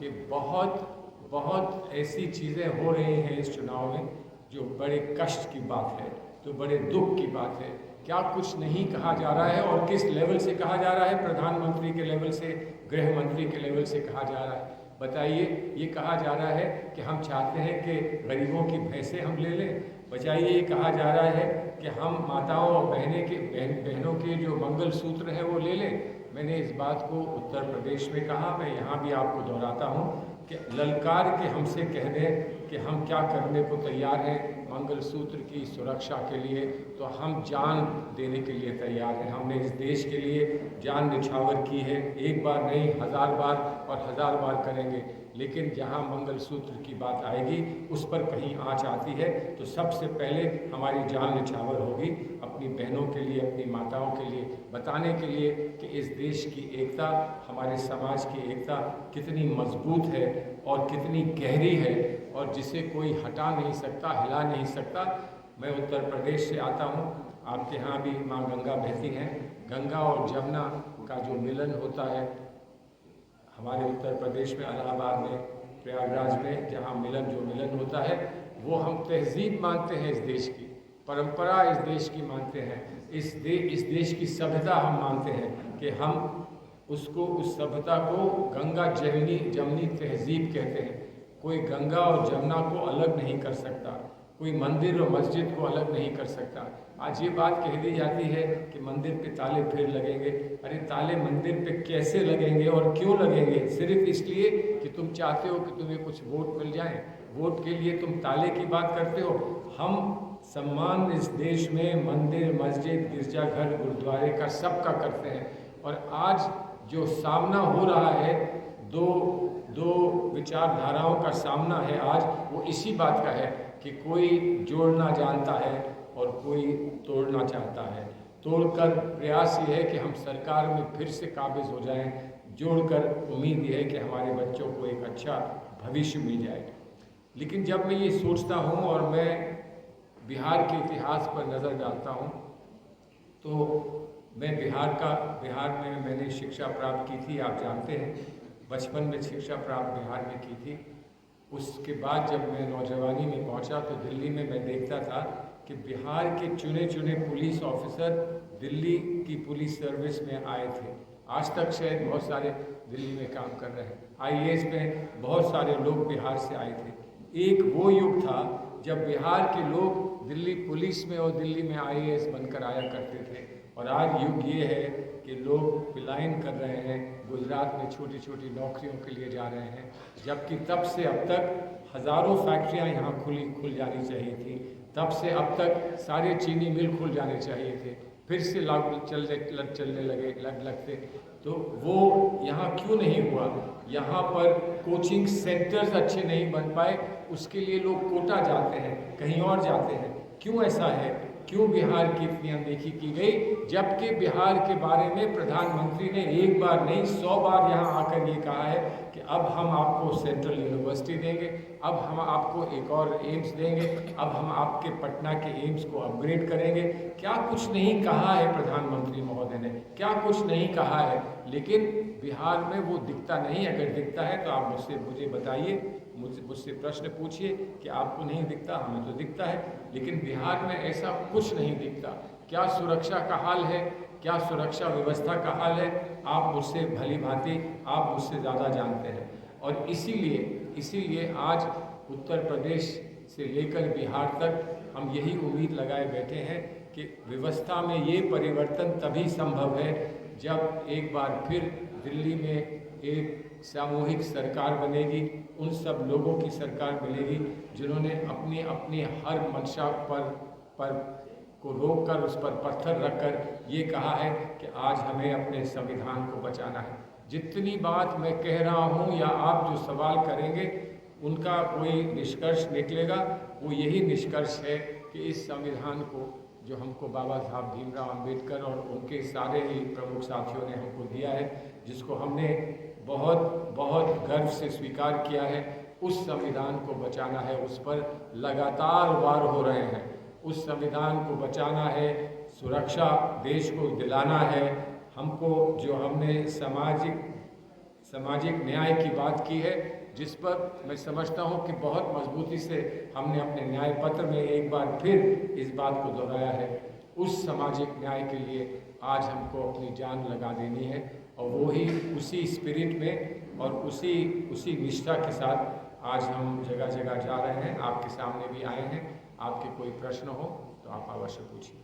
कि बहुत बहुत ऐसी चीज़ें हो रही हैं इस चुनाव में जो बड़े कष्ट की बात है, तो बड़े दुख की बात है। क्या कुछ नहीं कहा जा रहा है और किस लेवल से कहा जा रहा है? प्रधानमंत्री के लेवल से, गृह मंत्री के लेवल से कहा जा रहा है। बताइए, ये कहा जा रहा है कि हम चाहते हैं कि गरीबों की भैंसें हम ले लें। बचाइए, ये कहा जा रहा है कि हम माताओं और बहनों के जो मंगल सूत्र हैं वो ले लें। मैंने इस बात को उत्तर प्रदेश में कहा, मैं यहाँ भी आपको दोहराता हूँ कि ललकार के हमसे कह दें कि हम क्या करने को तैयार हैं मंगलसूत्र की सुरक्षा के लिए, तो हम जान देने के लिए तैयार हैं। हमने इस देश के लिए जान निछावर की है, एक बार नहीं 1000 बार और 1000 बार करेंगे। लेकिन जहाँ मंगलसूत्र की बात आएगी, उस पर कहीं आँच आती है, तो सबसे पहले हमारी जान निछावर होगी अपनी बहनों के लिए, अपनी माताओं के लिए, बताने के लिए कि इस देश की एकता, हमारे समाज की एकता कितनी मजबूत है और कितनी गहरी है और जिसे कोई हटा नहीं सकता, हिला नहीं सकता। मैं उत्तर प्रदेश से आता हूँ, आपके यहाँ भी माँ गंगा बहती हैं। गंगा और जमुना का जो मिलन होता है हमारे उत्तर प्रदेश में, इलाहाबाद में, प्रयागराज में, जहाँ जो मिलन होता है, वो हम तहजीब मानते हैं, इस देश की परंपरा इस देश की मानते हैं, इस देश की सभ्यता हम मानते हैं कि हम उस सभ्यता को गंगा जमनी तहजीब कहते हैं। कोई गंगा और जमुना को अलग नहीं कर सकता, कोई मंदिर और मस्जिद को अलग नहीं कर सकता। आज ये बात कह दी जाती है कि मंदिर पे ताले फिर लगेंगे। अरे ताले मंदिर पे कैसे लगेंगे और क्यों लगेंगे? सिर्फ इसलिए कि तुम चाहते हो कि तुम्हें कुछ वोट मिल जाए, वोट के लिए तुम ताले की बात करते हो। हम सम्मान इस देश में मंदिर, मस्जिद, गिरजाघर, गुरुद्वारे का सबका करते हैं। और आज जो सामना हो रहा है, दो विचारधाराओं का सामना है आज, वो इसी बात का है कि कोई जोड़ना जानता है और कोई तोड़ना चाहता है। तोड़कर प्रयास ये है कि हम सरकार में फिर से काबिज हो जाएं, जोड़कर उम्मीद ये है कि हमारे बच्चों को एक अच्छा भविष्य मिल जाए। लेकिन जब मैं ये सोचता हूँ और मैं बिहार के इतिहास पर नज़र डालता हूँ, तो मैं बिहार में मैंने शिक्षा प्राप्त की थी, आप जानते हैं, बचपन में शिक्षा प्राप्त बिहार में की थी। उसके बाद जब मैं नौजवानी में पहुंचा तो दिल्ली में मैं देखता था कि बिहार के चुने चुने पुलिस ऑफिसर दिल्ली की पुलिस सर्विस में आए थे। आज तक शायद बहुत सारे दिल्ली में काम कर रहे हैं। आईएएस में बहुत सारे लोग बिहार से आए थे। एक वो युग था जब बिहार के लोग दिल्ली पुलिस में और दिल्ली में आईएएस बनकर आया करते थे। और आज युग ये है कि लोग पलायन कर रहे हैं, गुजरात में छोटी छोटी नौकरियों के लिए जा रहे हैं, जबकि तब से अब तक हज़ारों फैक्ट्रियां यहाँ खुल जानी चाहिए थी। तब से अब तक सारे चीनी मिल खुल जाने चाहिए थे, फिर से चलने लगते। तो वो यहाँ क्यों नहीं हुआ? यहाँ पर कोचिंग सेंटर्स अच्छे नहीं बन पाए, उसके लिए लोग कोटा जाते हैं, कहीं और जाते हैं। क्यों ऐसा है? क्यों बिहार की इतनी अनदेखी की गई, जबकि बिहार के बारे में प्रधानमंत्री ने एक बार नहीं 100 बार यहाँ आकर ये कहा है कि अब हम आपको सेंट्रल यूनिवर्सिटी देंगे, अब हम आपको एक और एम्स देंगे, अब हम आपके पटना के एम्स को अपग्रेड करेंगे। क्या कुछ नहीं कहा है प्रधानमंत्री महोदय ने? क्या कुछ नहीं कहा है? लेकिन बिहार में वो दिखता नहीं। अगर दिखता है तो आप मुझे बताइए, मुझसे प्रश्न पूछिए कि आपको नहीं दिखता, हमें तो दिखता है। लेकिन बिहार में ऐसा कुछ नहीं दिखता। क्या सुरक्षा का हाल है, क्या सुरक्षा व्यवस्था का हाल है, आप मुझसे भली भांति, आप मुझसे ज़्यादा जानते हैं। और इसीलिए आज उत्तर प्रदेश से लेकर बिहार तक हम यही उम्मीद लगाए बैठे हैं कि व्यवस्था में ये परिवर्तन तभी संभव है जब एक बार फिर दिल्ली में एक सामूहिक सरकार बनेगी, उन सब लोगों की सरकार मिलेगी जिन्होंने अपनी अपनी हर मंशा पर को रोककर, उस पर पत्थर रखकर ये कहा है कि आज हमें अपने संविधान को बचाना है। जितनी बात मैं कह रहा हूँ या आप जो सवाल करेंगे उनका कोई निष्कर्ष निकलेगा, वो यही निष्कर्ष है कि इस संविधान को जो हमको बाबा साहब भीमराव अंबेडकर और उनके सारे ही प्रमुख साथियों ने हमको दिया है, जिसको हमने बहुत बहुत गर्व से स्वीकार किया है, उस संविधान को बचाना है। उस पर लगातार वार हो रहे हैं। उस संविधान को बचाना है, सुरक्षा देश को दिलाना है। हमको जो हमने सामाजिक न्याय की बात की है, जिस पर मैं समझता हूँ कि बहुत मजबूती से हमने अपने न्याय पत्र में एक बार फिर इस बात को दोहराया है। उस सामाजिक न्याय के लिए आज हमको अपनी जान लगा देनी है, और वो ही उसी स्पिरिट में और उसी निष्ठा के साथ आज हम जगह जगह जा रहे हैं। आपके सामने भी आए हैं। आपके कोई प्रश्न हो तो आप अवश्य पूछिए।